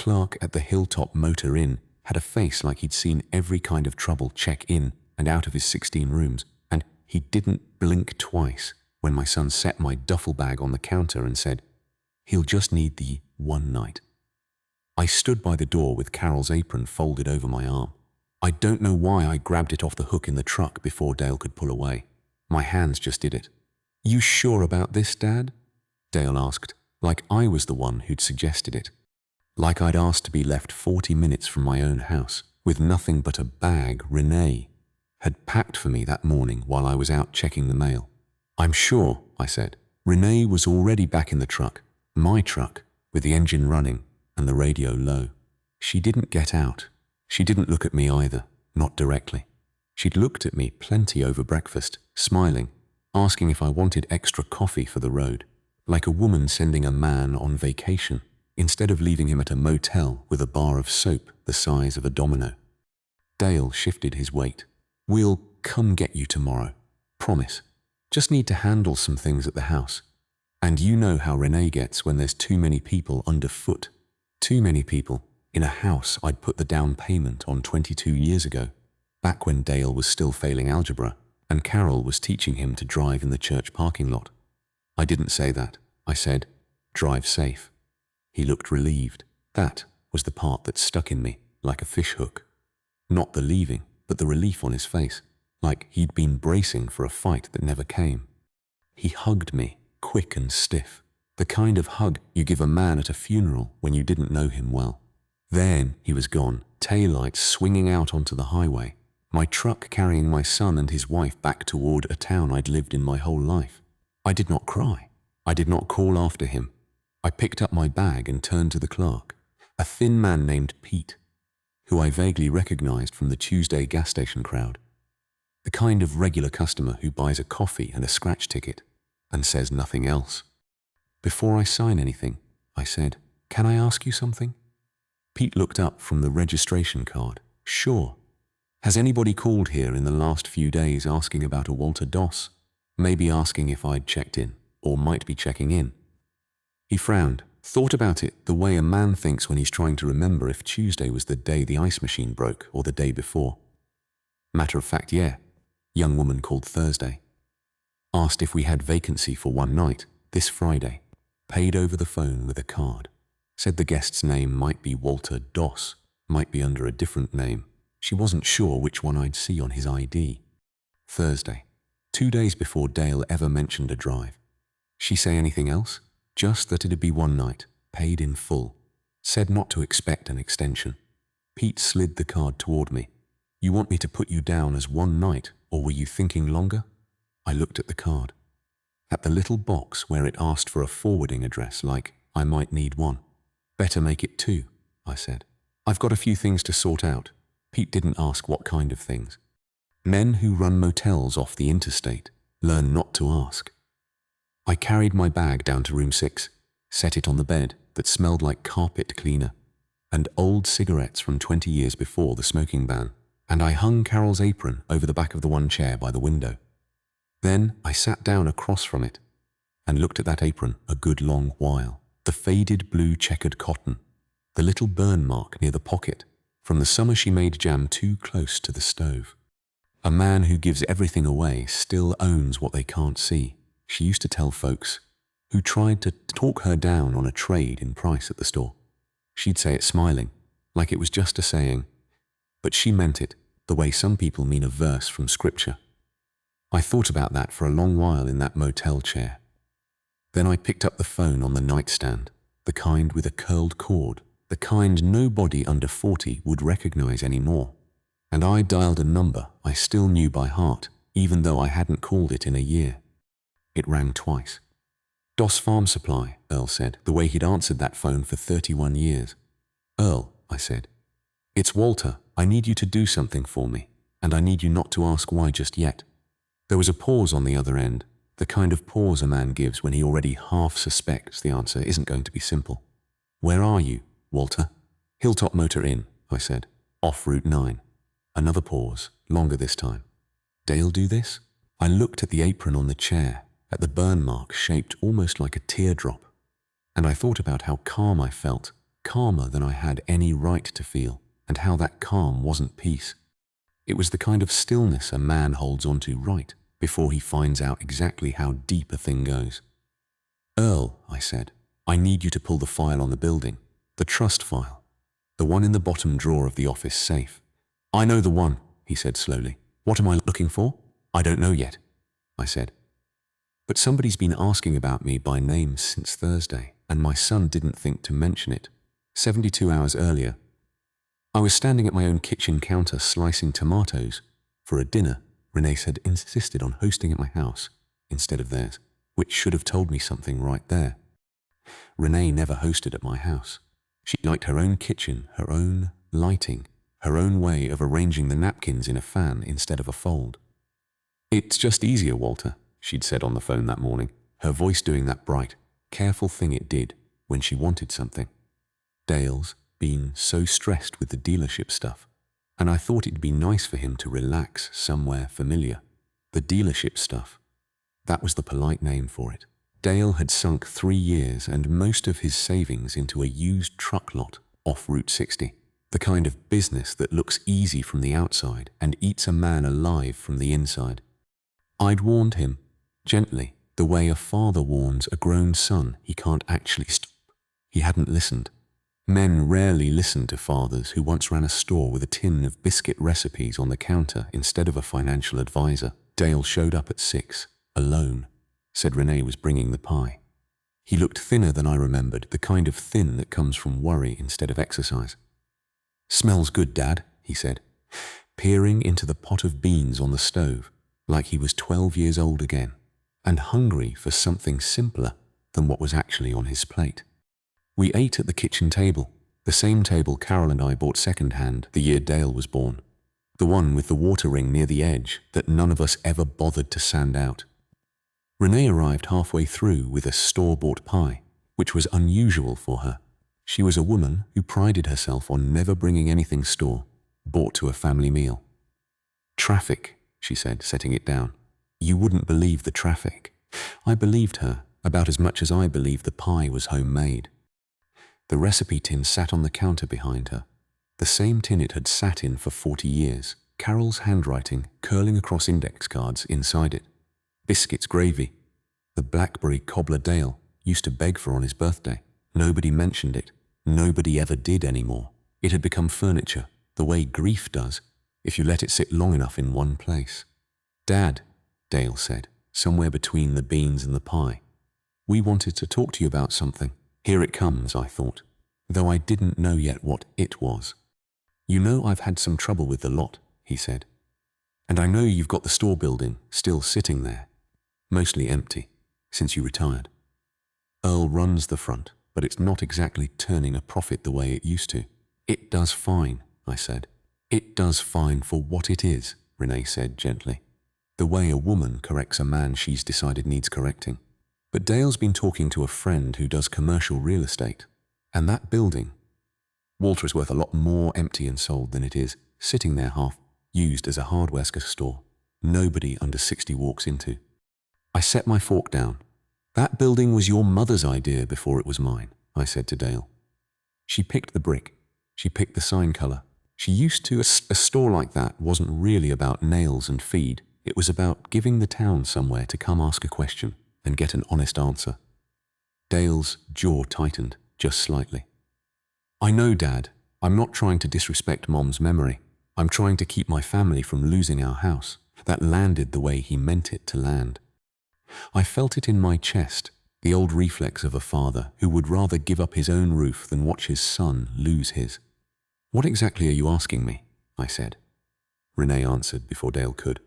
clerk at the Hilltop Motor Inn had a face like he'd seen every kind of trouble check in and out of his 16 rooms, and he didn't blink twice when my son set my duffel bag on the counter and said, "He'll just need the one night." I stood by the door with Carol's apron folded over my arm. I don't know why I grabbed it off the hook in the truck before Dale could pull away. My hands just did it. "You sure about this, Dad?" Dale asked, like I was the one who'd suggested it. Like I'd asked to be left 40 minutes from my own house, with nothing but a bag Renee had packed for me that morning while I was out checking the mail. "I'm sure," I said. Renee was already back in the truck, my truck, with the engine running and the radio low. She didn't get out. She didn't look at me either, not directly. She'd looked at me plenty over breakfast, smiling, asking if I wanted extra coffee for the road, like a woman sending a man on vacation, instead of leaving him at a motel with a bar of soap the size of a domino. Dale shifted his weight. "We'll come get you tomorrow. Promise. Just need to handle some things at the house. And you know how Renee gets when there's too many people underfoot. Too many people in a house I'd put the down payment on 22 years ago, back when Dale was still failing algebra and Carol was teaching him to drive in the church parking lot. I didn't say that. I said, "Drive safe." He looked relieved. That was the part that stuck in me like a fishhook. Not the leaving, but the relief on his face, like he'd been bracing for a fight that never came. He hugged me, quick and stiff, the kind of hug you give a man at a funeral when you didn't know him well. Then he was gone, taillights swinging out onto the highway, my truck carrying my son and his wife back toward a town I'd lived in my whole life. I did not cry. I did not call after him. I picked up my bag and turned to the clerk, a thin man named Pete, who I vaguely recognized from the Tuesday gas station crowd. The kind of regular customer who buys a coffee and a scratch ticket and says nothing else. "Before I sign anything," I said, "can I ask you something?" Pete looked up from the registration card. "Sure. Has anybody called here in the last few days asking about a Walter Doss? Maybe asking if I'd checked in, or might be checking in?" He frowned, thought about it the way a man thinks when he's trying to remember if Tuesday was the day the ice machine broke or the day before. "Matter of fact, yeah. Young woman called Thursday. Asked if we had vacancy for one night, this Friday. Paid over the phone with a card. Said the guest's name might be Walter Doss, might be under a different name. She wasn't sure which one I'd see on his ID. Thursday. 2 days before Dale ever mentioned a drive. She say anything else? Just that it'd be one night, paid in full. Said not to expect an extension. Pete slid the card toward me. "You want me to put you down as one night, or were you thinking longer?" I looked at the card. At the little box where it asked for a forwarding address, like I might need one. "Better make it 2, I said. "I've got a few things to sort out." Pete didn't ask what kind of things. Men who run motels off the interstate learn not to ask. I carried my bag down to room 6, set it on the bed that smelled like carpet cleaner and old cigarettes from 20 years before the smoking ban, and I hung Carol's apron over the back of the one chair by the window. Then I sat down across from it and looked at that apron a good long while. The faded blue checkered cotton, the little burn mark near the pocket from the summer she made jam too close to the stove. A man who gives everything away still owns what they can't see, she used to tell folks who tried to talk her down on a trade in price at the store. She'd say it smiling, like it was just a saying, but she meant it the way some people mean a verse from scripture. I thought about that for a long while in that motel chair. Then I picked up the phone on the nightstand, the kind with a curled cord, the kind nobody under 40 would recognize anymore. And I dialed a number I still knew by heart, even though I hadn't called it in a year. It rang twice. "Doss Farm Supply," Earl said, the way he'd answered that phone for 31 years. "Earl," I said, "it's Walter. I need you to do something for me, and I need you not to ask why just yet." There was a pause on the other end, the kind of pause a man gives when he already half suspects the answer isn't going to be simple. "Where are you, Walter?" "Hilltop Motor Inn," I said, "off Route 9. Another pause, longer this time. "Dale do this?" I looked at the apron on the chair, at the burn mark shaped almost like a teardrop, and I thought about how calm I felt calmer than I had any right to feel, and how that calm wasn't peace. It was the kind of stillness a man holds onto right before he finds out exactly how deep a thing goes. "Earl," I said, "I need you to pull the file on the building, the trust file, the one in the bottom drawer of the office safe." "I know the one," he said slowly. "What am I looking for?" "I don't know yet," I said. "But somebody's been asking about me by name since Thursday, and my son didn't think to mention it. 72 hours earlier, I was standing at my own kitchen counter slicing tomatoes for a dinner Renee had insisted on hosting at my house instead of theirs, which should have told me something right there. Renee never hosted at my house. She liked her own kitchen, her own lighting, her own way of arranging the napkins in a fan instead of a fold. "It's just easier, Walter," she'd said on the phone that morning, her voice doing that bright, careful thing it did when she wanted something. Dale's been so stressed with the dealership stuff, and I thought it'd be nice for him to relax somewhere familiar. The dealership stuff. That was the polite name for it. Dale had sunk 3 years and most of his savings into a used truck lot off Route 60, the kind of business that looks easy from the outside and eats a man alive from the inside. I'd warned him, gently, the way a father warns a grown son he can't actually stop. He hadn't listened. Men rarely listen to fathers who once ran a store with a tin of biscuit recipes on the counter instead of a financial advisor. Dale showed up at 6, alone, said Renee was bringing the pie. He looked thinner than I remembered, the kind of thin that comes from worry instead of exercise. "Smells good, Dad," he said, peering into the pot of beans on the stove, like he was 12 years old again, and hungry for something simpler than what was actually on his plate. We ate at the kitchen table, the same table Carol and I bought second-hand the year Dale was born, the one with the water ring near the edge that none of us ever bothered to sand out. Renee arrived halfway through with a store-bought pie, which was unusual for her. She was a woman who prided herself on never bringing anything bought to a family meal. "Traffic," she said, setting it down. "You wouldn't believe the traffic." I believed her about as much as I believed the pie was homemade. The recipe tin sat on the counter behind her, the same tin it had sat in for 40 years, Carol's handwriting curling across index cards inside it. Biscuits gravy, the blackberry cobbler Dale used to beg for on his birthday. Nobody mentioned it. Nobody ever did anymore. It had become furniture, the way grief does, if you let it sit long enough in one place. "Dad," Dale said, somewhere between the beans and the pie, "we wanted to talk to you about something." Here it comes, I thought, though I didn't know yet what it was. "You know I've had some trouble with the lot," he said. "And I know you've got the store building still sitting there, mostly empty, since you retired. Earl runs the front, but it's not exactly turning a profit the way it used to." "It does fine," I said. "It does fine for what it is," Renee said gently, the way a woman corrects a man she's decided needs correcting. "But Dale's been talking to a friend who does commercial real estate, and that building, Walter, is worth a lot more empty and sold than it is sitting there half used as a hardware store nobody under 60 walks into." I set my fork down. "That building was your mother's idea before it was mine," I said to Dale. "She picked the brick. She picked the sign color. She used to. A store like that wasn't really about nails and feed. It was about giving the town somewhere to come ask a question and get an honest answer." Dale's jaw tightened just slightly. "I know, Dad. I'm not trying to disrespect Mom's memory. I'm trying to keep my family from losing our house. That landed the way he meant it to land." I felt it in my chest, the old reflex of a father who would rather give up his own roof than watch his son lose his. "What exactly are you asking me?" I said. Renee answered before Dale could.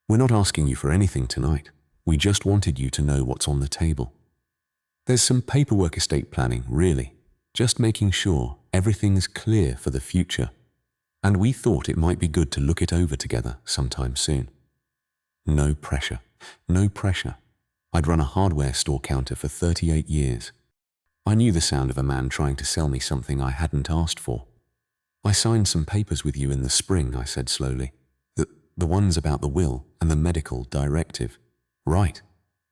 "We're not asking you for anything tonight. We just wanted you to know what's on the table. There's some paperwork, estate planning, really. Just making sure everything's clear for the future. And we thought it might be good to look it over together sometime soon." No pressure. No pressure. I'd run a hardware store counter for 38 years. I knew the sound of a man trying to sell me something I hadn't asked for. "I signed some papers with you in the spring," I said slowly. The ones about the will and the medical directive." "Right,"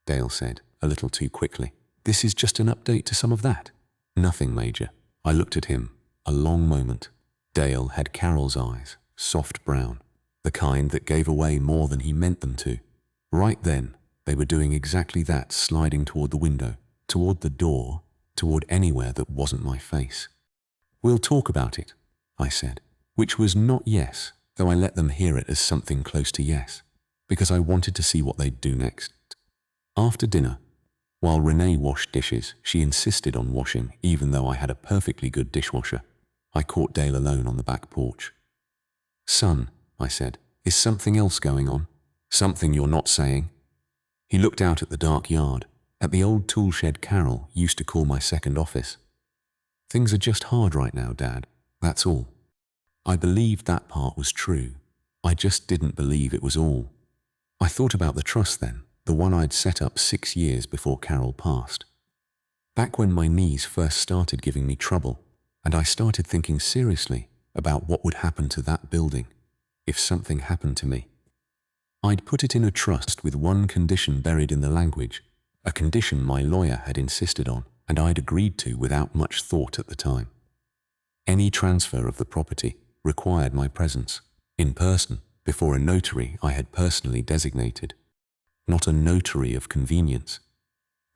Dale said, a little too quickly. "This is just an update to some of that." "Nothing major. I looked at him, a long moment. Dale had Carol's eyes, soft brown, the kind that gave away more than he meant them to. Right then, they were doing exactly that, sliding toward the window, toward the door, toward anywhere that wasn't my face. "We'll talk about it," I said, which was not yes, though I let them hear it as something close to yes, because I wanted to see what they'd do next. After dinner, while Renee washed dishes, she insisted on washing, even though I had a perfectly good dishwasher. I caught Dale alone on the back porch. "Son," I said, "is something else going on? Something you're not saying?" He looked out at the dark yard, at the old tool shed Carol used to call my second office. "Things are just hard right now, Dad, that's all." I believed that part was true. I just didn't believe it was all. I thought about the trust then, the one I'd set up 6 years before Carol passed. Back when my knees first started giving me trouble, and I started thinking seriously about what would happen to that building if something happened to me. I'd put it in a trust with one condition buried in the language, a condition my lawyer had insisted on, and I'd agreed to without much thought at the time. Any transfer of the property required my presence, in person, before a notary I had personally designated. Not a notary of convenience.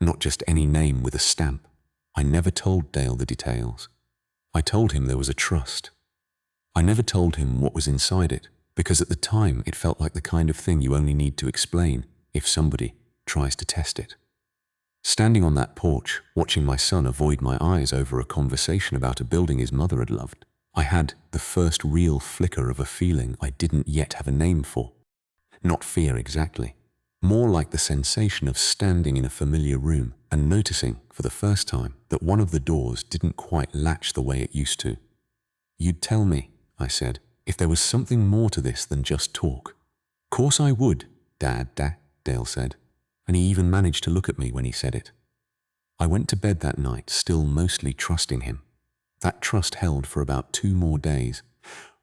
Not just any name with a stamp. I never told Dale the details. I told him there was a trust. I never told him what was inside it, because at the time it felt like the kind of thing you only need to explain if somebody tries to test it. Standing on that porch, watching my son avoid my eyes over a conversation about a building his mother had loved, I had the first real flicker of a feeling I didn't yet have a name for. Not fear exactly. More like the sensation of standing in a familiar room and noticing, for the first time, that one of the doors didn't quite latch the way it used to. "You'd tell me," I said, "if there was something more to this than just talk." "Course I would, Dad," Dale said, and he even managed to look at me when he said it. I went to bed that night still mostly trusting him. That trust held for about 2 more days,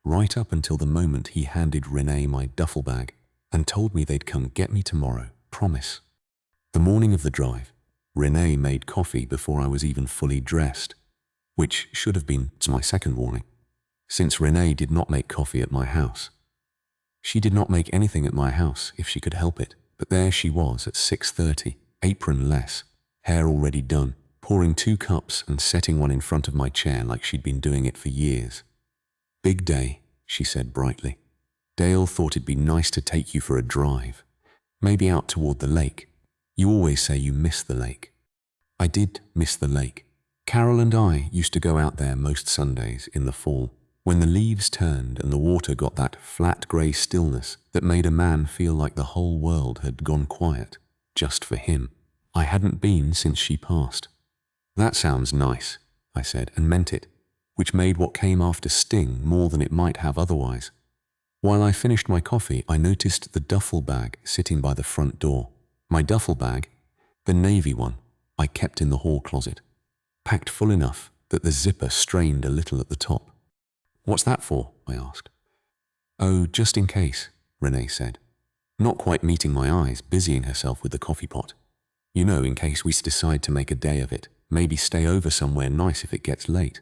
right up until the moment he handed Renee my duffel bag and told me they'd come get me tomorrow, promise. The morning of the drive, Renee made coffee before I was even fully dressed, which should have been my second warning, since Renee did not make coffee at my house. She did not make anything at my house if she could help it, but there she was at 6:30, apron-less, hair already done, pouring 2 cups and setting one in front of my chair like she'd been doing it for years. "Big day," she said brightly. "Dale thought it'd be nice to take you for a drive, maybe out toward the lake. You always say you miss the lake." I did miss the lake. Carol and I used to go out there most Sundays in the fall, when the leaves turned and the water got that flat grey stillness that made a man feel like the whole world had gone quiet, just for him. I hadn't been since she passed. "That sounds nice," I said, and meant it, which made what came after sting more than it might have otherwise. While I finished my coffee, I noticed the duffel bag sitting by the front door. My duffel bag, the navy one, I kept in the hall closet, packed full enough that the zipper strained a little at the top. "What's that for?" I asked. "Oh, just in case," Renee said, not quite meeting my eyes, busying herself with the coffee pot. "You know, in case we decide to make a day of it, maybe stay over somewhere nice if it gets late."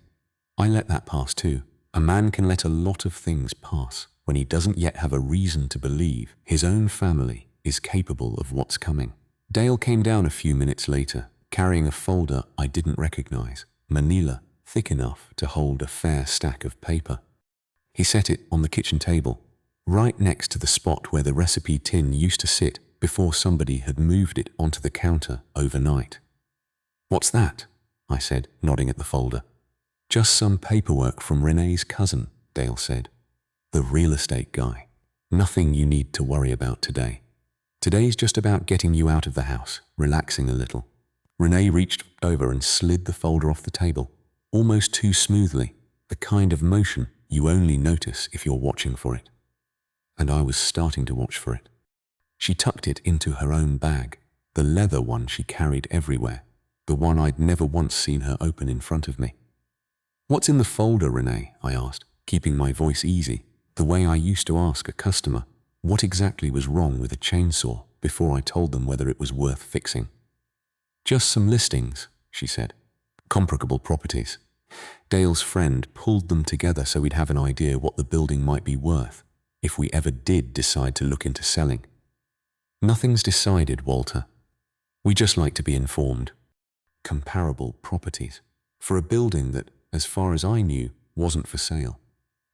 I let that pass too. A man can let a lot of things pass when he doesn't yet have a reason to believe his own family is capable of what's coming. Dale came down a few minutes later, carrying a folder I didn't recognize, manila, thick enough to hold a fair stack of paper. He set it on the kitchen table, right next to the spot where the recipe tin used to sit before somebody had moved it onto the counter overnight. "What's that?" I said, nodding at the folder. "Just some paperwork from Renee's cousin," Dale said. "The real estate guy. Nothing you need to worry about today. Today's just about getting you out of the house, relaxing a little." Renee reached over and slid the folder off the table, almost too smoothly, the kind of motion you only notice if you're watching for it. And I was starting to watch for it. She tucked it into her own bag, the leather one she carried everywhere, the one I'd never once seen her open in front of me. "What's in the folder, Renee?" I asked, keeping my voice easy, the way I used to ask a customer what exactly was wrong with a chainsaw before I told them whether it was worth fixing. "Just some listings," she said. "Comparable properties. Dale's friend pulled them together so we'd have an idea what the building might be worth if we ever did decide to look into selling. Nothing's decided, Walter. We just like to be informed. Comparable properties. For a building that, as far as I knew, wasn't for sale.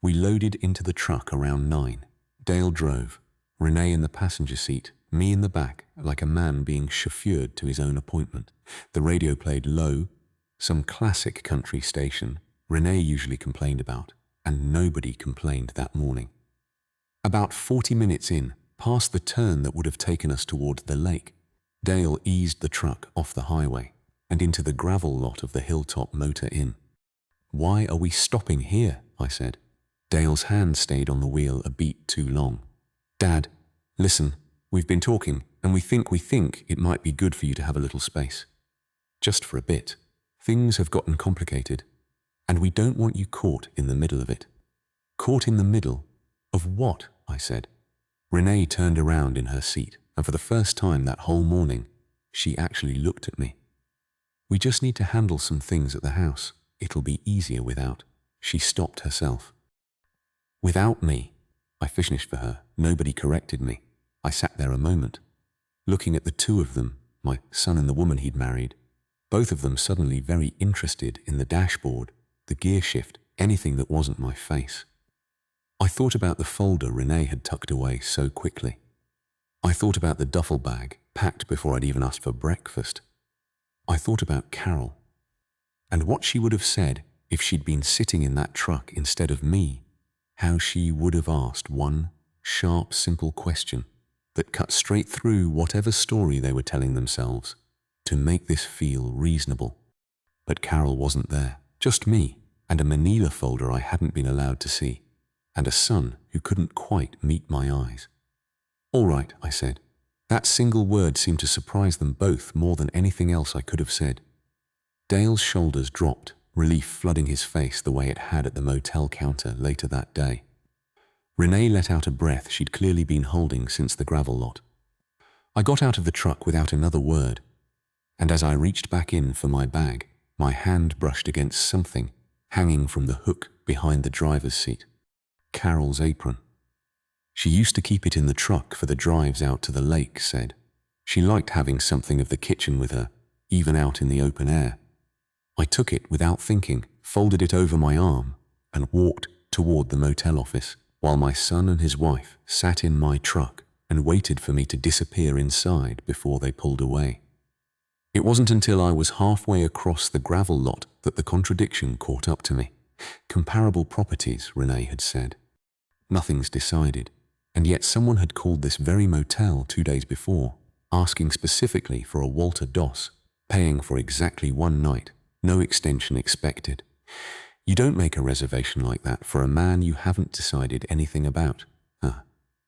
We loaded into the truck around 9. Dale drove, Renee in the passenger seat, me in the back, like a man being chauffeured to his own appointment. The radio played low, some classic country station Renee usually complained about, and nobody complained that morning. About 40 minutes in, past the turn that would have taken us toward the lake, Dale eased the truck off the highway and into the gravel lot of the Hilltop Motor Inn. "Why are we stopping here?" I said. Dale's hand stayed on the wheel a beat too long. "Dad, listen, we've been talking, and we think it might be good for you to have a little space. Just for a bit. Things have gotten complicated, and we don't want you caught in the middle of it." "Caught in the middle? Of what?" I said. Renee turned around in her seat, and for the first time that whole morning, she actually looked at me. "We just need to handle some things at the house. It'll be easier without." She stopped herself. "Without me?" I finished for her. Nobody corrected me. I sat there a moment, looking at the two of them, my son and the woman he'd married, both of them suddenly very interested in the dashboard, the gear shift, anything that wasn't my face. I thought about the folder Renee had tucked away so quickly. I thought about the duffel bag, packed before I'd even asked for breakfast. I thought about Carol, and what she would have said if she'd been sitting in that truck instead of me, how she would have asked one sharp, simple question that cut straight through whatever story they were telling themselves to make this feel reasonable. But Carol wasn't there, just me, and a manila folder I hadn't been allowed to see, and a son who couldn't quite meet my eyes. "All right," I said. That single word seemed to surprise them both more than anything else I could have said. Dale's shoulders dropped, relief flooding his face the way it had at the motel counter later that day. Renee let out a breath she'd clearly been holding since the gravel lot. I got out of the truck without another word, and as I reached back in for my bag, my hand brushed against something hanging from the hook behind the driver's seat. Carol's apron. She used to keep it in the truck for the drives out to the lake, said. She liked having something of the kitchen with her, even out in the open air. I took it without thinking, folded it over my arm, and walked toward the motel office, while my son and his wife sat in my truck and waited for me to disappear inside before they pulled away. It wasn't until I was halfway across the gravel lot that the contradiction caught up to me. Comparable properties, Renee had said. Nothing's decided, and yet someone had called this very motel 2 days before, asking specifically for a Walter Doss, paying for exactly 1 night, no extension expected. You don't make a reservation like that for a man you haven't decided anything about.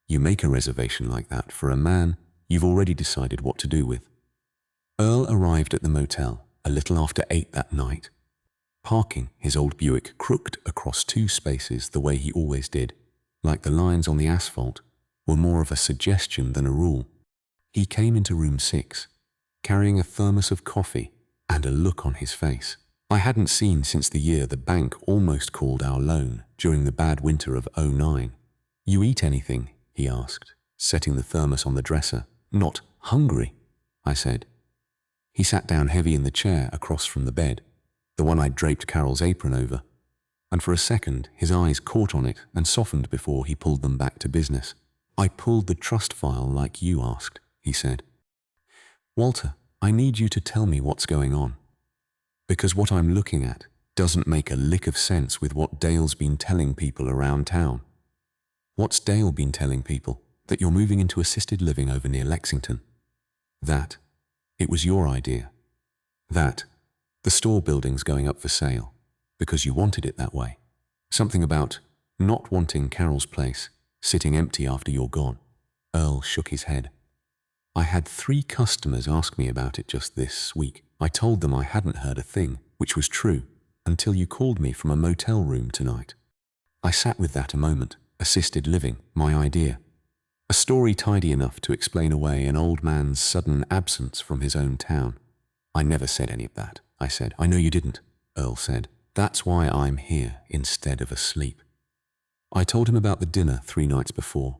You make a reservation like that for a man you've already decided what to do with. Earl arrived at the motel a little after 8 that night, parking his old Buick crooked across 2 spaces the way he always did, like the lines on the asphalt were more of a suggestion than a rule. He came into room 6, carrying a thermos of coffee and a look on his face I hadn't seen since the year the bank almost called our loan during the bad winter of '09. "You eat anything?" he asked, setting the thermos on the dresser. "Not hungry," I said. He sat down heavy in the chair across from the bed, the one I'd draped Carol's apron over, and for a second his eyes caught on it and softened before he pulled them back to business. "I pulled the trust file like you asked," he said. "Walter, I need you to tell me what's going on, because what I'm looking at doesn't make a lick of sense with what Dale's been telling people around town." "What's Dale been telling people? That you're moving into assisted living over near Lexington? That it was your idea? That the store building's going up for sale because you wanted it that way? Something about not wanting Carol's place sitting empty after you're gone?" Earl shook his head. "I had 3 customers ask me about it just this week. I told them I hadn't heard a thing, which was true, until you called me from a motel room tonight. I sat with that a moment. Assisted living, my idea. A story tidy enough to explain away an old man's sudden absence from his own town. I never said any of that," I said. "I know you didn't," Earl said. That's why I'm here instead of asleep. I told him about the dinner 3 nights before,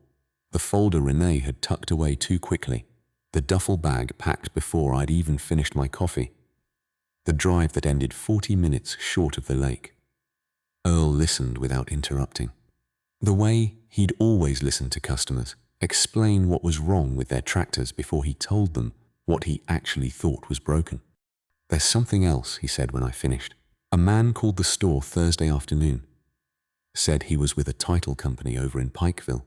the folder Renee had tucked away too quickly, the duffel bag packed before I'd even finished my coffee, the drive that ended 40 minutes short of the lake. Earl listened without interrupting. The way he'd always listened to customers, explain what was wrong with their tractors before he told them what he actually thought was broken. There's something else, he said when I finished. A man called the store Thursday afternoon. Said he was with a title company over in Pikeville.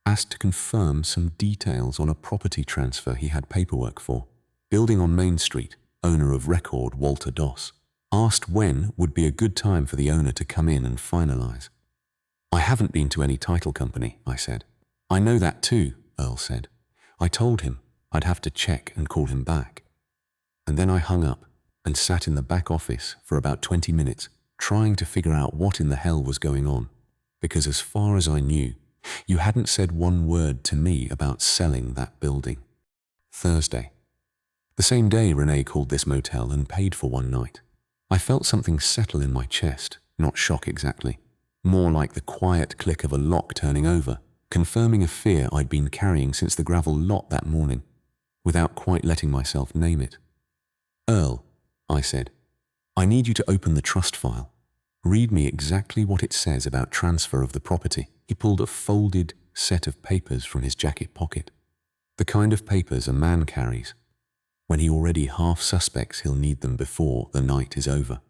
Asked to confirm some details on a property transfer he had paperwork for. Building on Main Street, owner of record Walter Doss. Asked when would be a good time for the owner to come in and finalize. I haven't been to any title company, I said. I know that too, Earl said. I told him I'd have to check and call him back. And then I hung up and sat in the back office for about 20 minutes, trying to figure out what in the hell was going on, because as far as I knew, you hadn't said one word to me about selling that building. Thursday. The same day Renee called this motel and paid for 1 night. I felt something settle in my chest, not shock exactly, more like the quiet click of a lock turning over, confirming a fear I'd been carrying since the gravel lot that morning, without quite letting myself name it. Earl, I said, I need you to open the trust file. Read me exactly what it says about transfer of the property. He pulled a folded set of papers from his jacket pocket. The kind of papers a man carries when he already half suspects he'll need them before the night is over.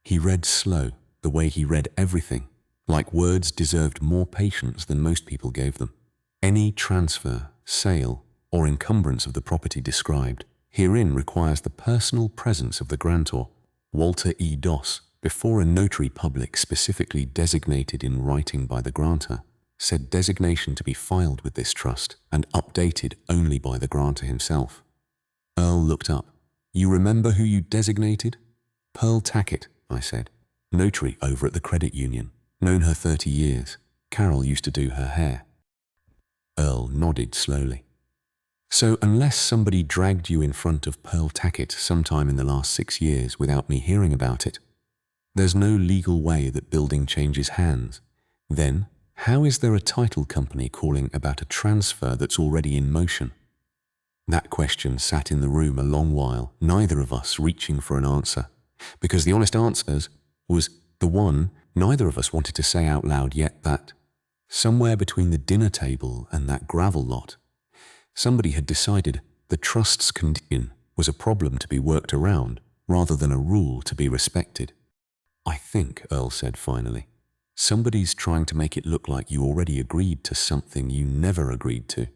He read slow, the way he read everything, like words deserved more patience than most people gave them. Any transfer, sale, or encumbrance of the property described herein requires the personal presence of the grantor, Walter E. Doss, before a notary public specifically designated in writing by the grantor, said designation to be filed with this trust and updated only by the grantor himself. Earl looked up. You remember who you designated? Pearl Tackett, I said. Notary over at the credit union. Known her 30 years. Carol used to do her hair. Earl nodded slowly. So unless somebody dragged you in front of Pearl Tackett sometime in the last 6 years without me hearing about it, there's no legal way that building changes hands. Then, how is there a title company calling about a transfer that's already in motion? That question sat in the room a long while, neither of us reaching for an answer, because the honest answer was the one neither of us wanted to say out loud yet, that somewhere between the dinner table and that gravel lot, somebody had decided the trust's condition was a problem to be worked around rather than a rule to be respected. I think, Earl said finally, somebody's trying to make it look like you already agreed to something you never agreed to.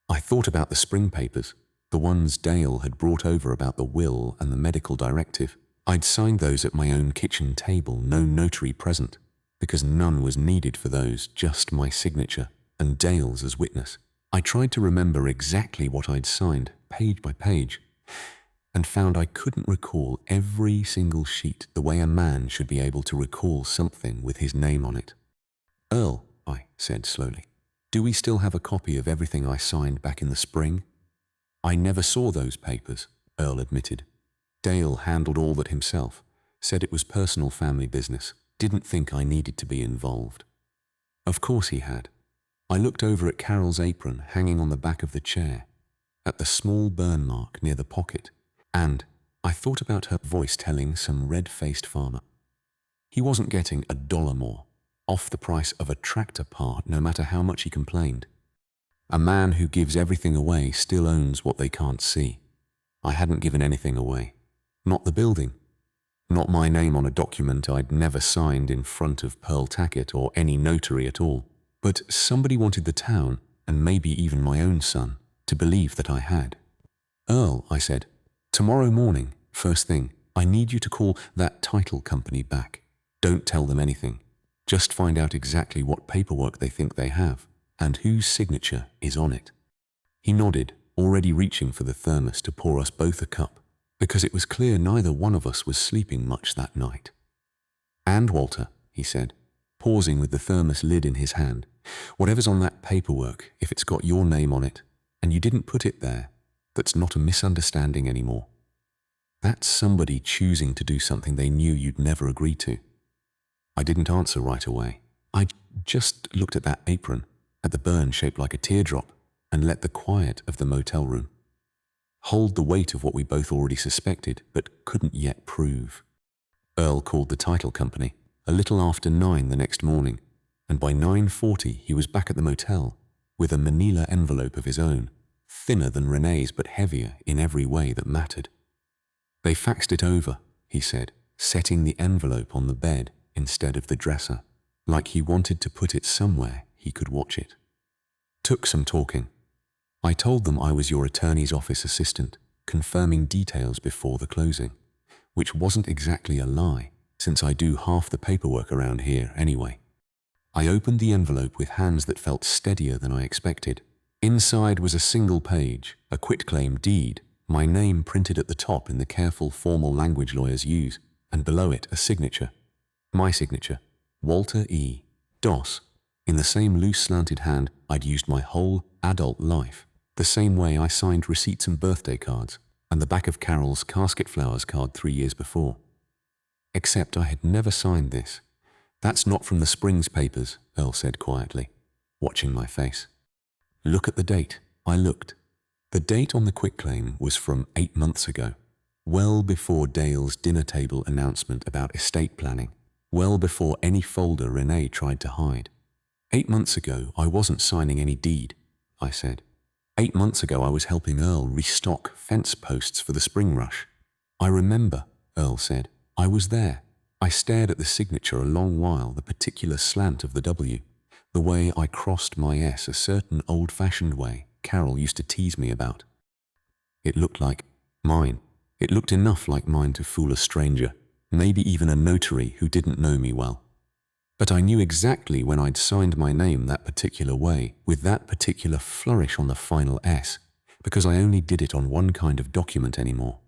I thought about the spring papers, the ones Dale had brought over about the will and the medical directive. I'd signed those at my own kitchen table, no notary present, because none was needed for those, just my signature, and Dale's as witness. I tried to remember exactly what I'd signed, page by page, and found I couldn't recall every single sheet the way a man should be able to recall something with his name on it. Earl, I said slowly, do we still have a copy of everything I signed back in the spring? I never saw those papers, Earl admitted. Dale handled all that himself, said it was personal family business, didn't think I needed to be involved. Of course he had. I looked over at Carol's apron hanging on the back of the chair, at the small burn mark near the pocket, and I thought about her voice telling some red-faced farmer. He wasn't getting $1 more, off the price of a tractor part no matter how much he complained. A man who gives everything away still owns what they can't see. I hadn't given anything away. Not the building. Not my name on a document I'd never signed in front of Pearl Tackett or any notary at all. But somebody wanted the town, and maybe even my own son, to believe that I had. Earl, I said, tomorrow morning, first thing, I need you to call that title company back. Don't tell them anything. Just find out exactly what paperwork they think they have, and whose signature is on it. He nodded, already reaching for the thermos to pour us both a cup, because it was clear neither one of us was sleeping much that night. And Walter, he said, pausing with the thermos lid in his hand, whatever's on that paperwork, if it's got your name on it, and you didn't put it there, that's not a misunderstanding anymore. That's somebody choosing to do something they knew you'd never agree to. I didn't answer right away. I just looked at that apron, at the burn shaped like a teardrop, and let the quiet of the motel room hold the weight of what we both already suspected but couldn't yet prove. Earl called the title company a little after 9 the next morning, and by 9:40 he was back at the motel with a manila envelope of his own, thinner than Renee's but heavier in every way that mattered. They faxed it over, he said, setting the envelope on the bed instead of the dresser, like he wanted to put it somewhere he could watch it. Took some talking. I told them I was your attorney's office assistant, confirming details before the closing, which wasn't exactly a lie, since I do half the paperwork around here anyway. I opened the envelope with hands that felt steadier than I expected. Inside was a single page, a quitclaim deed, my name printed at the top in the careful formal language lawyers use, and below it a signature. My signature, Walter E. Doss, in the same loose slanted hand I'd used my whole adult life, the same way I signed receipts and birthday cards, and the back of Carol's casket flowers card 3 years before. Except I had never signed this. That's not from the Springs papers, Earl said quietly, watching my face. Look at the date. I looked. The date on the quitclaim was from 8 months ago, well before Dale's dinner table announcement about estate planning, well before any folder Renee tried to hide. 8 months ago, I wasn't signing any deed, I said. 8 months ago, I was helping Earl restock fence posts for the spring rush. I remember, Earl said. I was there. I stared at the signature a long while, the particular slant of the W, the way I crossed my S, a certain old-fashioned way Carol used to tease me about. It looked like mine. It looked enough like mine to fool a stranger, maybe even a notary who didn't know me well. But I knew exactly when I'd signed my name that particular way, with that particular flourish on the final S, because I only did it on one kind of document anymore.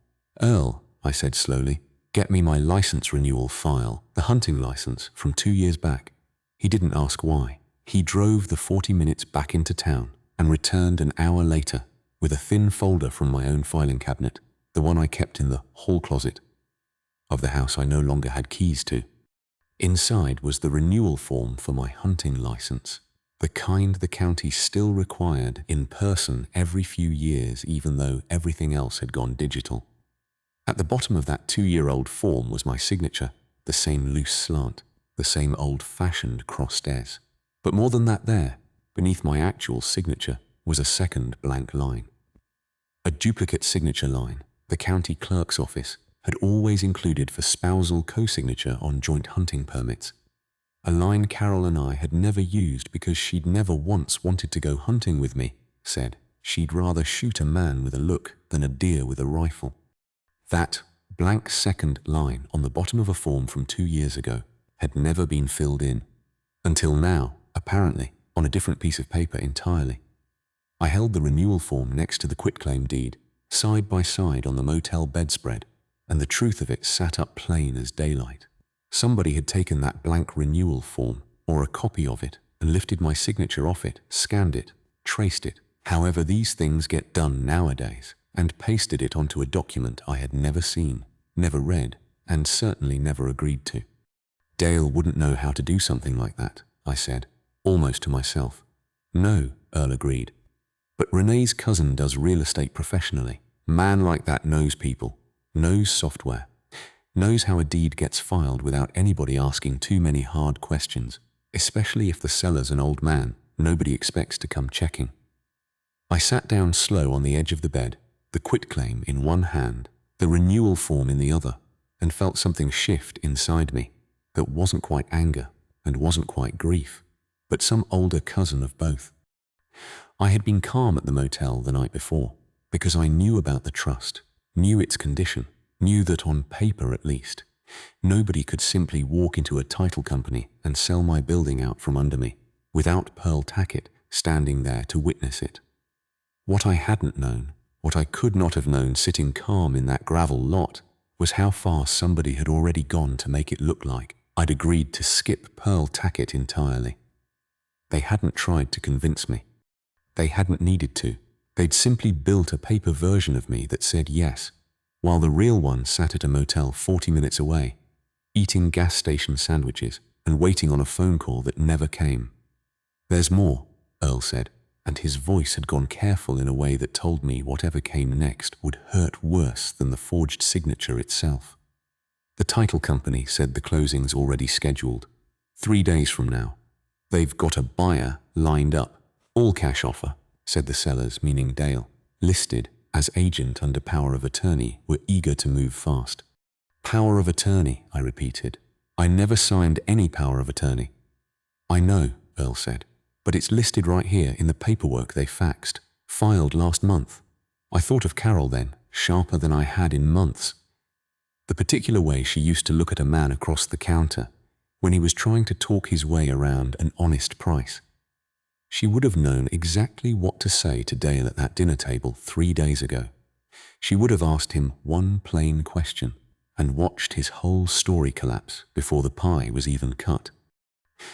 Earl, I said slowly, get me my license renewal file, the hunting license from 2 years back. He didn't ask why. He drove the 40 minutes back into town and returned an hour later with a thin folder from my own filing cabinet, the one I kept in the hall closet of the house I no longer had keys to. Inside was the renewal form for my hunting license, the kind the county still required in person every few years, even though everything else had gone digital. At the bottom of that 2-year-old form was my signature, the same loose slant, the same old-fashioned crossed S. But more than that there, beneath my actual signature, was a second blank line. A duplicate signature line the county clerk's office had always included for spousal co-signature on joint hunting permits. A line Carol and I had never used because she'd never once wanted to go hunting with me, said she'd rather shoot a man with a look than a deer with a rifle. That blank second line on the bottom of a form from 2 years ago had never been filled in, until now, apparently, on a different piece of paper entirely. I held the renewal form next to the quitclaim deed, side by side on the motel bedspread, and the truth of it sat up plain as daylight. Somebody had taken that blank renewal form, or a copy of it, and lifted my signature off it, scanned it, traced it, however these things get done nowadays, and pasted it onto a document I had never seen, never read, and certainly never agreed to. Dale wouldn't know how to do something like that, I said, almost to myself. No, Earl agreed. But Renee's cousin does real estate professionally. Man like that knows people, knows software, knows how a deed gets filed without anybody asking too many hard questions, especially if the seller's an old man nobody expects to come checking. I sat down slow on the edge of the bed, the quitclaim in one hand, the renewal form in the other, and felt something shift inside me that wasn't quite anger and wasn't quite grief, but some older cousin of both. I had been calm at the motel the night before because I knew about the trust, knew its condition, knew that on paper at least, nobody could simply walk into a title company and sell my building out from under me without Pearl Tackett standing there to witness it. What I hadn't known, what I could not have known sitting calm in that gravel lot, was how far somebody had already gone to make it look like I'd agreed to skip Pearl Tackett entirely. They hadn't tried to convince me. They hadn't needed to. They'd simply built a paper version of me that said yes. while the real one sat at a motel 40 minutes away, eating gas station sandwiches and waiting on a phone call that never came. "There's more," Earl said, and his voice had gone careful in a way that told me whatever came next would hurt worse than the forged signature itself. "The title company said the closing's already scheduled. 3 days from now. They've got a buyer lined up. All cash offer," said the sellers, meaning Dale, listed as agent under power of attorney, were eager to move fast. "Power of attorney," I repeated. "I never signed any power of attorney." "I know," Earl said, "but it's listed right here in the paperwork they faxed, filed last month." I thought of Carol then, sharper than I had in months. The particular way she used to look at a man across the counter when he was trying to talk his way around an honest price. She would have known exactly what to say to Dale at that dinner table 3 days ago. She would have asked him one plain question and watched his whole story collapse before the pie was even cut.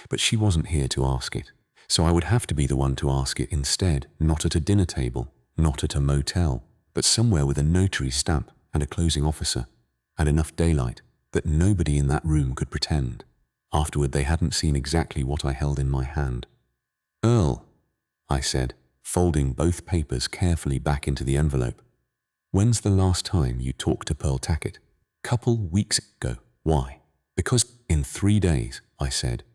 But she wasn't here to ask it, so I would have to be the one to ask it instead, not at a dinner table, not at a motel, but somewhere with a notary stamp and a closing officer, and enough daylight that nobody in that room could pretend. Afterward, they hadn't seen exactly what I held in my hand. "Earl," I said, folding both papers carefully back into the envelope. "When's the last time you talked to Pearl Tackett?" "Couple weeks ago." "Why?" "Because in 3 days," I said,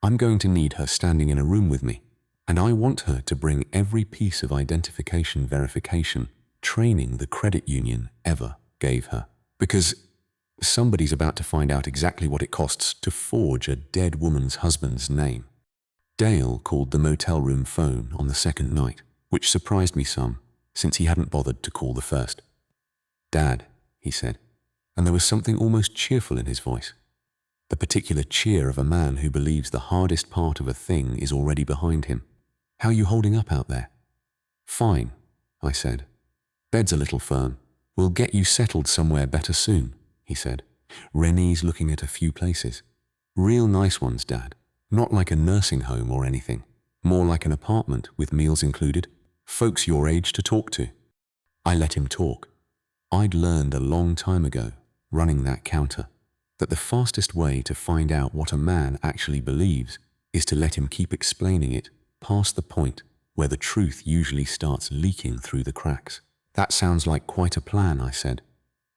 "I'm going to need her standing in a room with me, and I want her to bring every piece of identification verification training the credit union ever gave her. Because somebody's about to find out exactly what it costs to forge a dead woman's husband's name." Dale called the motel room phone on the second night, which surprised me some, since he hadn't bothered to call the first. "Dad," he said, and there was something almost cheerful in his voice. The particular cheer of a man who believes the hardest part of a thing is already behind him. "How are you holding up out there?" "Fine," I said. "Bed's a little firm. We'll get you settled somewhere better soon," he said. "Renee's looking at a few places. Real nice ones, Dad. Not like a nursing home or anything. More like an apartment with meals included. Folks your age to talk to." I let him talk. I'd learned a long time ago, running that counter, that the fastest way to find out what a man actually believes is to let him keep explaining it past the point where the truth usually starts leaking through the cracks. "That sounds like quite a plan," I said.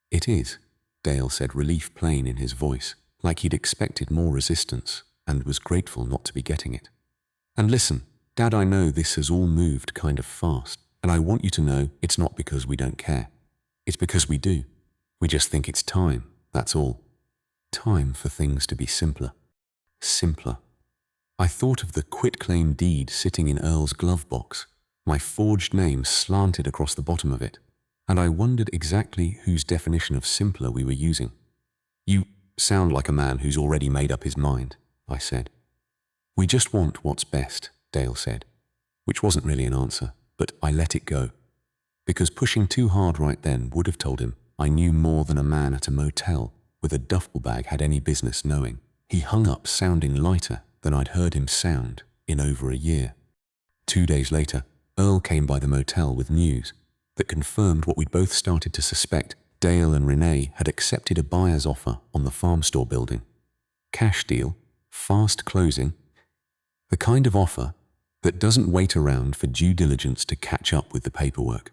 "It is," Dale said, relief plain in his voice, like he'd expected more resistance and was grateful not to be getting it. "And listen, Dad, I know this has all moved kind of fast, and I want you to know it's not because we don't care. It's because we do. We just think it's time, that's all. Time for things to be simpler. Simpler." I thought of the quitclaim deed sitting in Earl's glove box, my forged name slanted across the bottom of it, and I wondered exactly whose definition of simpler we were using. "You sound like a man who's already made up his mind," I said. "We just want what's best," Dale said, which wasn't really an answer, but I let it go, because pushing too hard right then would have told him I knew more than a man at a motel with a duffel bag had any business knowing. He hung up sounding lighter than I'd heard him sound in over a year. 2 days later, Earl came by the motel with news that confirmed what we'd both started to suspect. Dale and Renee had accepted a buyer's offer on the farm store building. Cash deal, fast closing, the kind of offer that doesn't wait around for due diligence to catch up with the paperwork.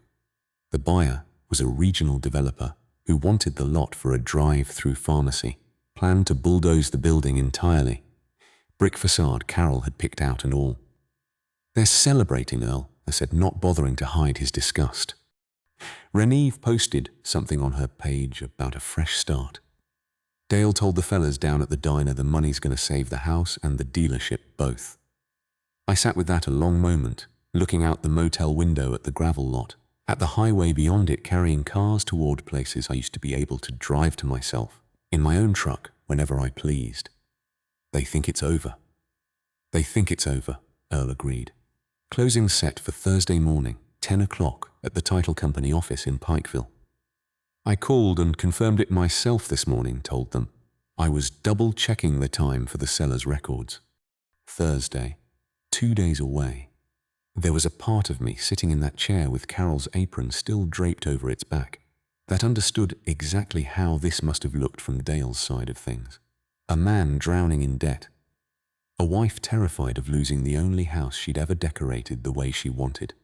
The buyer was a regional developer who wanted the lot for a drive-through pharmacy, planned to bulldoze the building entirely. Brick facade Carol had picked out and all. "They're celebrating, Earl," I said, not bothering to hide his disgust. Renee posted something on her page about a fresh start. Dale told the fellas down at the diner the money's going to save the house and the dealership both. I sat with that a long moment, looking out the motel window at the gravel lot, at the highway beyond it carrying cars toward places I used to be able to drive to myself, in my own truck whenever I pleased. "They think it's over." "They think it's over," Earl agreed. "Closing set for Thursday morning, 10 o'clock at the title company office in Pikeville." I called and confirmed it myself this morning, told them. I was double-checking the time for the seller's records. Thursday, 2 days away. There was a part of me sitting in that chair with Carol's apron still draped over its back that understood exactly how this must have looked from Dale's side of things. A man drowning in debt. A wife terrified of losing the only house she'd ever decorated the way she wanted.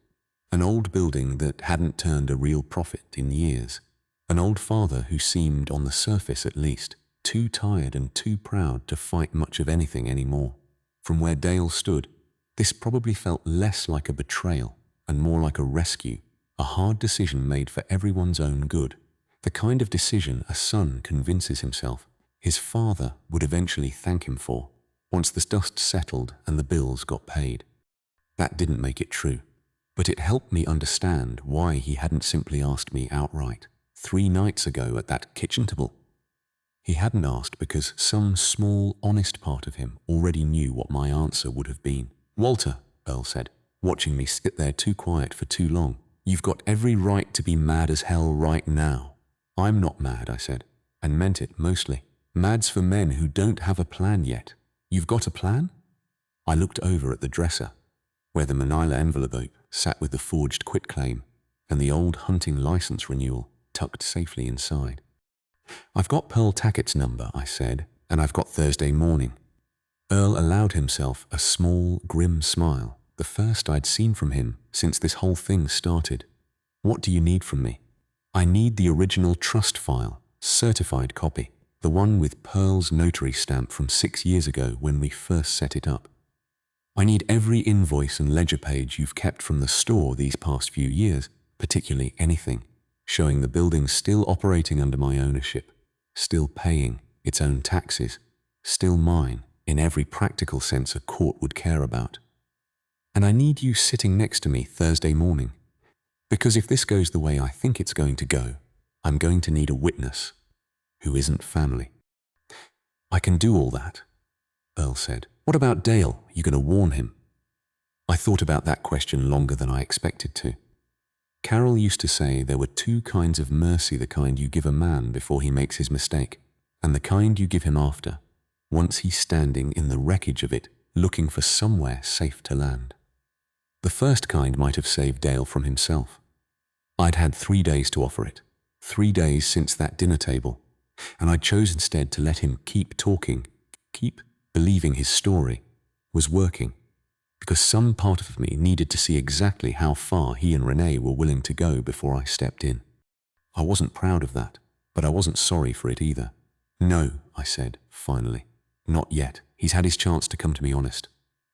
An old building that hadn't turned a real profit in years. An old father who seemed, on the surface at least, too tired and too proud to fight much of anything anymore. From where Dale stood, this probably felt less like a betrayal and more like a rescue, a hard decision made for everyone's own good. The kind of decision a son convinces himself his father would eventually thank him for, once the dust settled and the bills got paid. That didn't make it true, but it helped me understand why he hadn't simply asked me outright 3 nights ago at that kitchen table. He hadn't asked because some small, honest part of him already knew what my answer would have been. "Walter," Earl said, watching me sit there too quiet for too long, "you've got every right to be mad as hell right now." "I'm not mad," I said, and meant it mostly. "Mad's for men who don't have a plan yet. You've got a plan?" I looked over at the dresser, where the manila envelope sat with the forged quitclaim and the old hunting license renewal tucked safely inside. "I've got Pearl Tackett's number," I said, "and I've got Thursday morning." Earl allowed himself a small, grim smile, the first I'd seen from him since this whole thing started. "What do you need from me?" "I need the original trust file, certified copy, the one with Pearl's notary stamp from 6 years ago when we first set it up. I need every invoice and ledger page you've kept from the store these past few years, particularly anything showing the building's still operating under my ownership, still paying its own taxes, still mine in every practical sense a court would care about. And I need you sitting next to me Thursday morning, because if this goes the way I think it's going to go, I'm going to need a witness who isn't family." "I can do all that," Earl said. "What about Dale? You going to warn him?" I thought about that question longer than I expected to. Carol used to say there were 2 kinds of mercy: the kind you give a man before he makes his mistake, and the kind you give him after, once he's standing in the wreckage of it, looking for somewhere safe to land. The first kind might have saved Dale from himself. I'd had 3 days to offer it, 3 days since that dinner table, and I chose instead to let him keep talking, keep believing his story was working, because some part of me needed to see exactly how far he and Renee were willing to go before I stepped in. I wasn't proud of that, but I wasn't sorry for it either. "No," I said, finally. "Not yet. He's had his chance to come to me honest.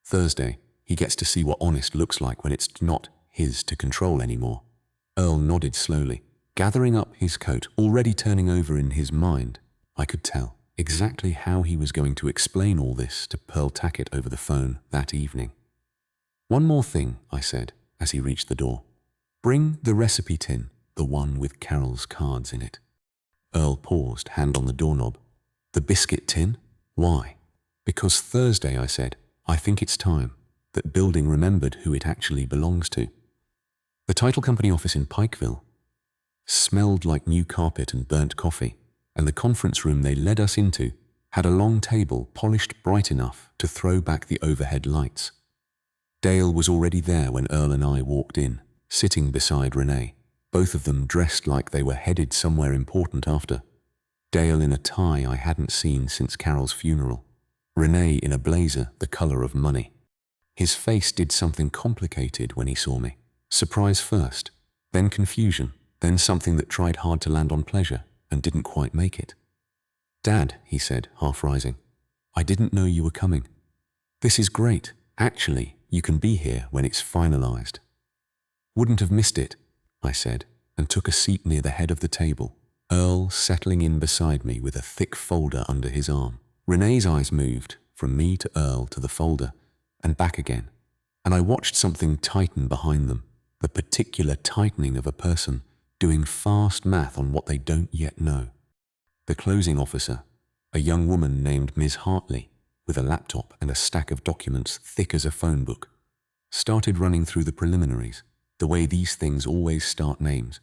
Thursday, he gets to see what honest looks like when it's not his to control anymore." Earl nodded slowly, gathering up his coat, already turning over in his mind. I could tell exactly how he was going to explain all this to Pearl Tackett over the phone that evening. "One more thing," I said as he reached the door. "Bring the recipe tin, the one with Carol's cards in it." Earl paused, hand on the doorknob. "The biscuit tin? Why?" "Because Thursday," I said, "I think it's time that building remembered who it actually belongs to." The title company office in Pikeville smelled like new carpet and burnt coffee, and the conference room they led us into had a long table polished bright enough to throw back the overhead lights. Dale was already there when Earl and I walked in, sitting beside Renee, both of them dressed like they were headed somewhere important after. Dale in a tie I hadn't seen since Carol's funeral, Renee in a blazer the color of money. His face did something complicated when he saw me. Surprise first, then confusion, then something that tried hard to land on pleasure and didn't quite make it. "Dad," he said, half rising, "I didn't know you were coming. This is great. Actually, you can be here when it's finalized." "Wouldn't have missed it," I said, and took a seat near the head of the table, Earl settling in beside me with a thick folder under his arm. Renee's eyes moved from me to Earl to the folder and back again, and I watched something tighten behind them, the particular tightening of a person doing fast math on what they don't yet know. The closing officer, a young woman named Ms. Hartley, with a laptop and a stack of documents thick as a phone book, started running through the preliminaries, the way these things always start names.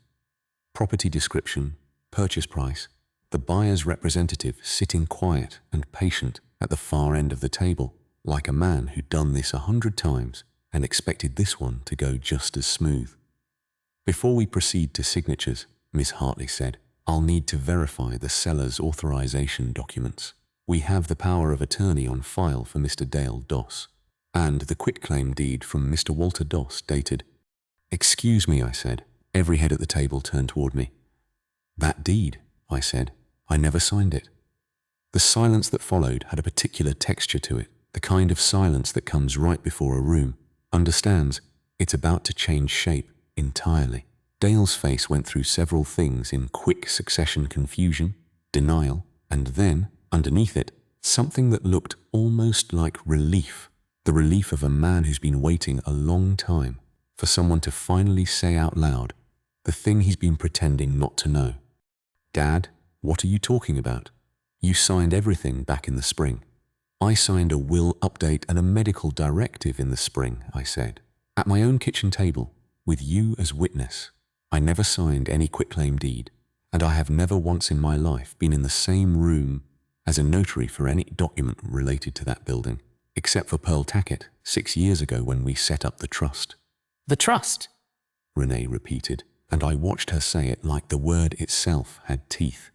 Property description, purchase price, the buyer's representative sitting quiet and patient at the far end of the table, like a man who'd done this 100 times and expected this one to go just as smooth. Before we proceed to signatures, Miss Hartley said. "I'll need to verify the seller's authorization documents. We have the power of attorney on file for Mr. Dale Doss, and the quitclaim deed from Mr. Walter Doss dated." "Excuse me," I said. Every head at the table turned toward me. "That deed," I said. "I never signed it." The silence that followed had a particular texture to it, the kind of silence that comes right before a room understands it's about to change shape entirely. Dale's face went through several things in quick succession: confusion, denial, and then, underneath it, something that looked almost like relief. The relief of a man who's been waiting a long time for someone to finally say out loud the thing he's been pretending not to know. "Dad, what are you talking about? You signed everything back in the spring." "I signed a will update and a medical directive in the spring," I said. "At my own kitchen table, with you as witness. I never signed any quitclaim deed, and I have never once in my life been in the same room as a notary for any document related to that building, except for Pearl Tackett 6 years ago when we set up the trust." "The trust?" Renee repeated, and I watched her say it like the word itself had teeth.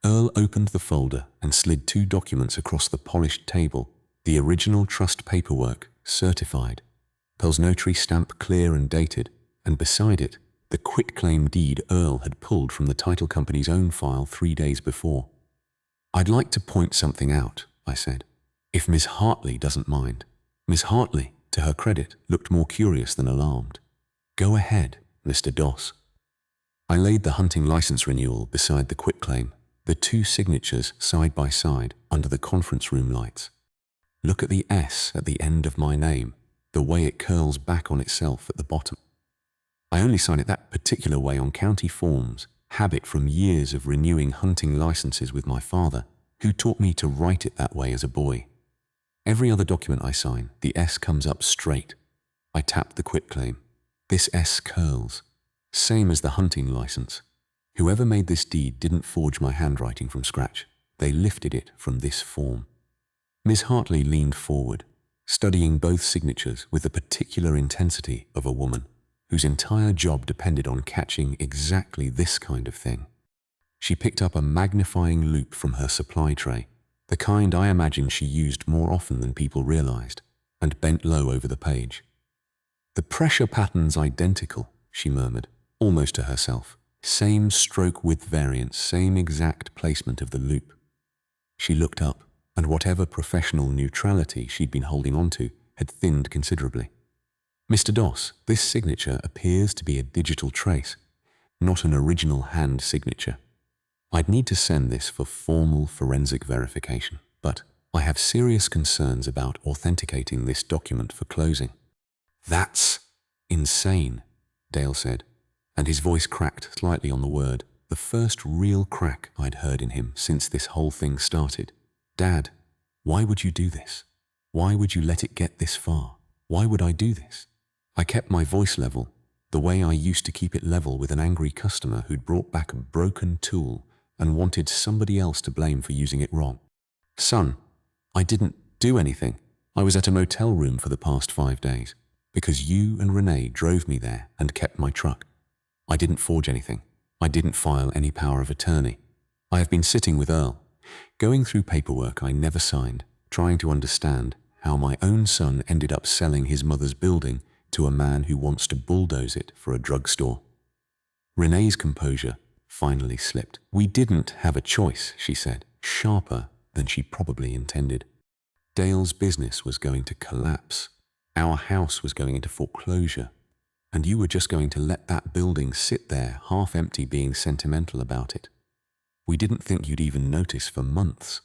Earl opened the folder and slid 2 documents across the polished table: the original trust paperwork, certified, Pearl's notary stamp clear and dated, and beside it, the quitclaim deed Earl had pulled from the title company's own file 3 days before. "I'd like to point something out," I said, "if Miss Hartley doesn't mind." Miss Hartley, to her credit, looked more curious than alarmed. "Go ahead, Mr. Doss." I laid the hunting license renewal beside the quitclaim, the 2 signatures side by side under the conference room lights. "Look at the S at the end of my name, the way it curls back on itself at the bottom. I only sign it that particular way on county forms, habit from years of renewing hunting licenses with my father, who taught me to write it that way as a boy. Every other document I sign, the S comes up straight." I tapped the quitclaim. "This S curls, same as the hunting license. Whoever made this deed didn't forge my handwriting from scratch. They lifted it from this form." Miss Hartley leaned forward, studying both signatures with the particular intensity of a woman whose entire job depended on catching exactly this kind of thing. She picked up a magnifying loupe from her supply tray, the kind I imagine she used more often than people realized, and bent low over the page. "The pressure pattern's identical," she murmured, almost to herself. "Same stroke width variance, same exact placement of the loop." She looked up, and whatever professional neutrality she'd been holding on to had thinned considerably. "Mr. Doss, this signature appears to be a digital trace, not an original hand signature. I'd need to send this for formal forensic verification, but I have serious concerns about authenticating this document for closing." "That's insane," Dale said, and his voice cracked slightly on the word, the first real crack I'd heard in him since this whole thing started. "Dad, why would you do this? Why would you let it get this far? Why would I do this?" I kept my voice level, the way I used to keep it level with an angry customer who'd brought back a broken tool and wanted somebody else to blame for using it wrong. "Son, I didn't do anything. I was at a motel room for the past 5 days because you and Renee drove me there and kept my truck. I didn't forge anything. I didn't file any power of attorney. I have been sitting with Earl, going through paperwork I never signed, trying to understand how my own son ended up selling his mother's building to a man who wants to bulldoze it for a drugstore." Renee's composure finally slipped. "We didn't have a choice," she said, sharper than she probably intended. "Dale's business was going to collapse. Our house was going into foreclosure. And you were just going to let that building sit there half empty being sentimental about it. We didn't think you'd even notice for months."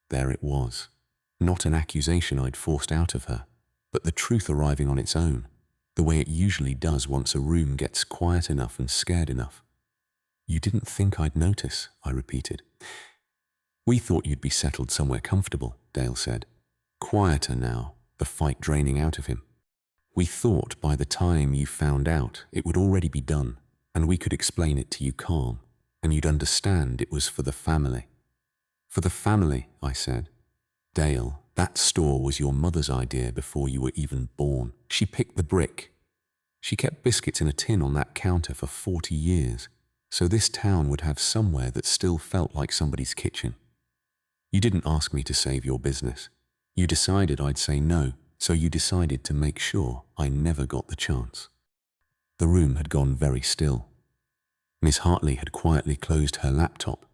There it was. Not an accusation I'd forced out of her, but the truth arriving on its own, the way it usually does once a room gets quiet enough and scared enough. "You didn't think I'd notice," I repeated. "We thought you'd be settled somewhere comfortable," Dale said, quieter now, the fight draining out of him. "We thought by the time you found out it would already be done, and we could explain it to you calm, and you'd understand it was for the family." "For the family," I said. "Dale, that store was your mother's idea before you were even born. She picked the brick. She kept biscuits in a tin on that counter for 40 years. so this town would have somewhere that still felt like somebody's kitchen. You didn't ask me to save your business. You decided I'd say no, so you decided to make sure I never got the chance. The room had gone very still. Miss Hartley had quietly closed her laptop.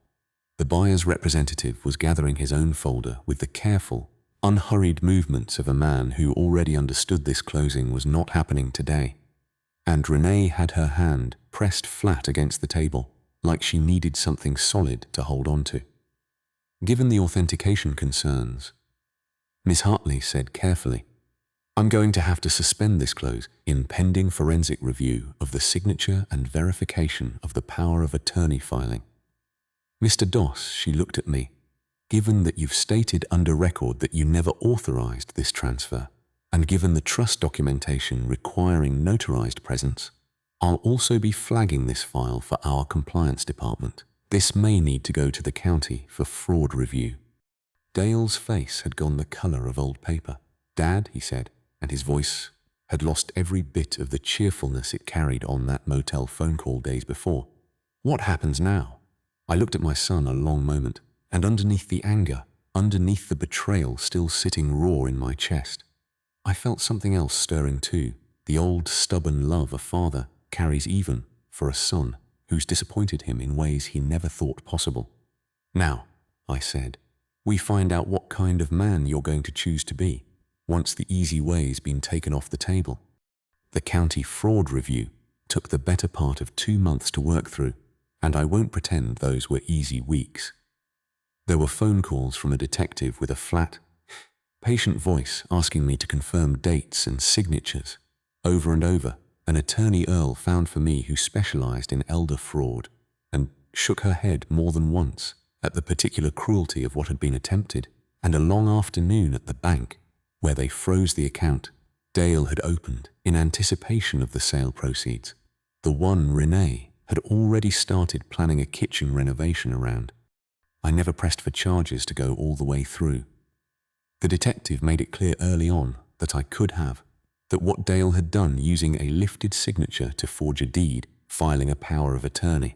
The buyer's representative was gathering his own folder with the careful, unhurried movements of a man who already understood this closing was not happening today. And Renee had her hand pressed flat against the table, like she needed something solid to hold on to. Given the authentication concerns, Miss Hartley said carefully, "I'm going to have to suspend this close in pending forensic review of the signature and verification of the power of attorney filing. Mr. Doss," she looked at me, "given that you've stated under record that you never authorized this transfer, and given the trust documentation requiring notarized presence, I'll also be flagging this file for our compliance department. This may need to go to the county for fraud review." Dale's face had gone the color of old paper. "Dad," he said, and his voice had lost every bit of the cheerfulness it carried on that motel phone call days before. "What happens now?" I looked at my son a long moment, and underneath the anger, underneath the betrayal still sitting raw in my chest, I felt something else stirring too, the old stubborn love a father carries even for a son who's disappointed him in ways he never thought possible. "Now," I said, "we find out what kind of man you're going to choose to be, once the easy way's been taken off the table." The county fraud review took the better part of 2 months to work through, and I won't pretend those were easy weeks. There were phone calls from a detective with a flat, patient voice asking me to confirm dates and signatures. Over and over, an attorney Earl found for me who specialized in elder fraud, and shook her head more than once at the particular cruelty of what had been attempted, and a long afternoon at the bank, where they froze the account Dale had opened in anticipation of the sale proceeds, the one Renee had already started planning a kitchen renovation around. I never pressed for charges to go all the way through. The detective made it clear early on that I could have, that what Dale had done using a lifted signature to forge a deed, filing a power of attorney,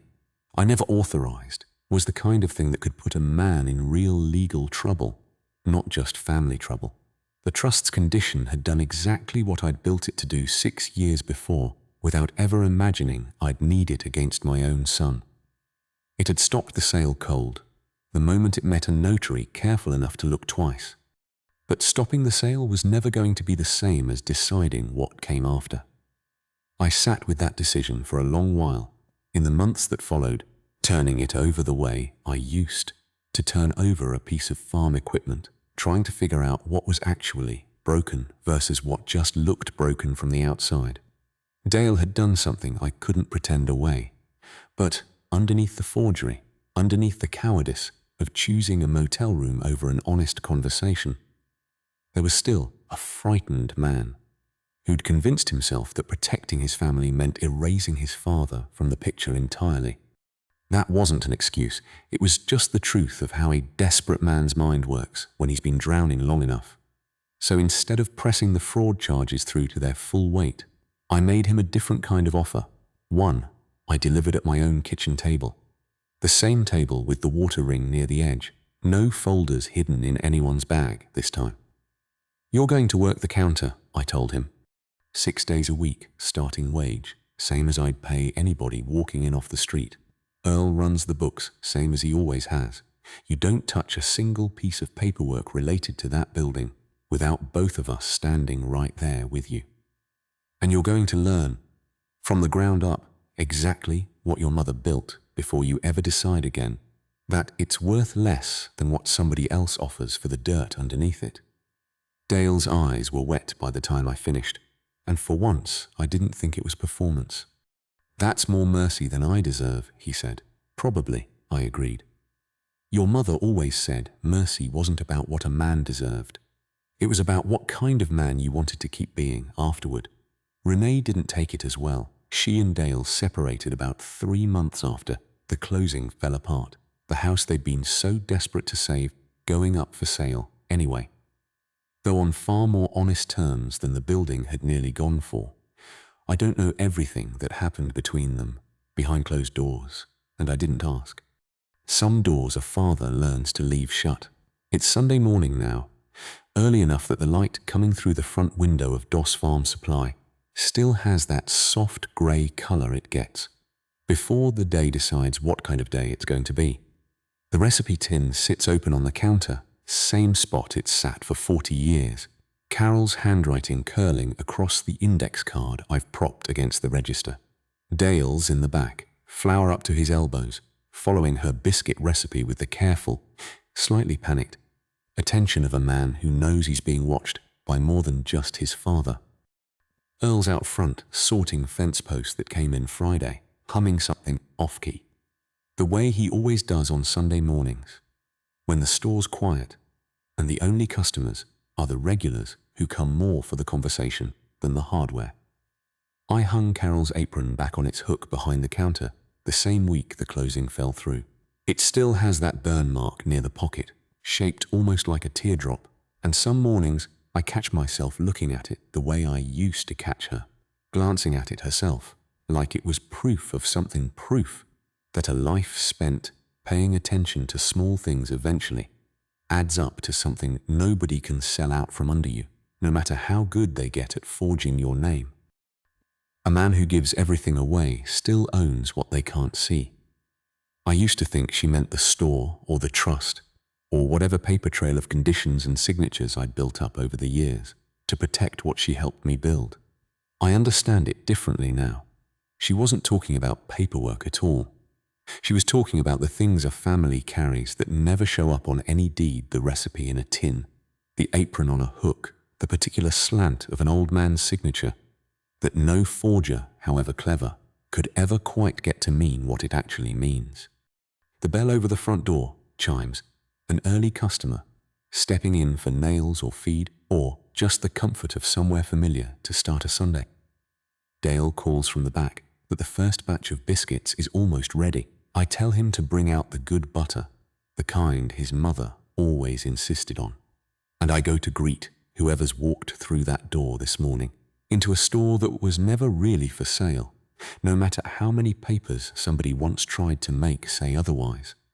I never authorized, was the kind of thing that could put a man in real legal trouble, not just family trouble. The trust's condition had done exactly what I'd built it to do 6 years before, without ever imagining I'd need it against my own son. It had stopped the sale cold, the moment it met a notary careful enough to look twice. But stopping the sale was never going to be the same as deciding what came after. I sat with that decision for a long while, in the months that followed, turning it over the way I used to turn over a piece of farm equipment, trying to figure out what was actually broken versus what just looked broken from the outside. Dale had done something I couldn't pretend away, but underneath the forgery, underneath the cowardice of choosing a motel room over an honest conversation, there was still a frightened man who'd convinced himself that protecting his family meant erasing his father from the picture entirely. That wasn't an excuse, it was just the truth of how a desperate man's mind works when he's been drowning long enough. So instead of pressing the fraud charges through to their full weight, I made him a different kind of offer. One I delivered at my own kitchen table. The same table with the water ring near the edge. No folders hidden in anyone's bag this time. "You're going to work the counter," I told him. 6 days a week, starting wage, same as I'd pay anybody walking in off the street. Earl runs the books, same as he always has. You don't touch a single piece of paperwork related to that building without both of us standing right there with you. And you're going to learn, from the ground up, exactly what your mother built before you ever decide again that it's worth less than what somebody else offers for the dirt underneath it. Dale's eyes were wet by the time I finished, and for once I didn't think it was performance. "That's more mercy than I deserve," he said. "Probably," I agreed. "Your mother always said mercy wasn't about what a man deserved. It was about what kind of man you wanted to keep being afterward." Renee didn't take it as well. She and Dale separated about 3 months after the closing fell apart, the house they'd been so desperate to save going up for sale anyway. Though on far more honest terms than the building had nearly gone for. I don't know everything that happened between them, behind closed doors, and I didn't ask. Some doors a father learns to leave shut. It's Sunday morning now, early enough that the light coming through the front window of Doss Farm Supply still has that soft grey colour it gets, before the day decides what kind of day it's going to be. The recipe tin sits open on the counter, same spot it's sat for 40 years. Carol's handwriting curling across the index card I've propped against the register. Dale's in the back, flour up to his elbows, following her biscuit recipe with the careful, slightly panicked attention of a man who knows he's being watched by more than just his father. Earl's out front, sorting fence posts that came in Friday, humming something off-key, the way he always does on Sunday mornings, when the store's quiet and the only customers are the regulars who come more for the conversation than the hardware. I hung Carol's apron back on its hook behind the counter the same week the closing fell through. It still has that burn mark near the pocket, shaped almost like a teardrop, and some mornings I catch myself looking at it the way I used to catch her, glancing at it herself, like it was proof of something, proof that a life spent paying attention to small things eventually adds up to something nobody can sell out from under you, no matter how good they get at forging your name. A man who gives everything away still owns what they can't see. I used to think she meant the store or the trust, or whatever paper trail of conditions and signatures I'd built up over the years to protect what she helped me build. I understand it differently now. She wasn't talking about paperwork at all. She was talking about the things a family carries that never show up on any deed, the recipe in a tin, the apron on a hook, the particular slant of an old man's signature, that no forger, however clever, could ever quite get to mean what it actually means. The bell over the front door chimes, an early customer, stepping in for nails or feed, or just the comfort of somewhere familiar to start a Sunday. Dale calls from the back that the first batch of biscuits is almost ready. I tell him to bring out the good butter, the kind his mother always insisted on. And I go to greet whoever's walked through that door this morning, into a store that was never really for sale, no matter how many papers somebody once tried to make say otherwise.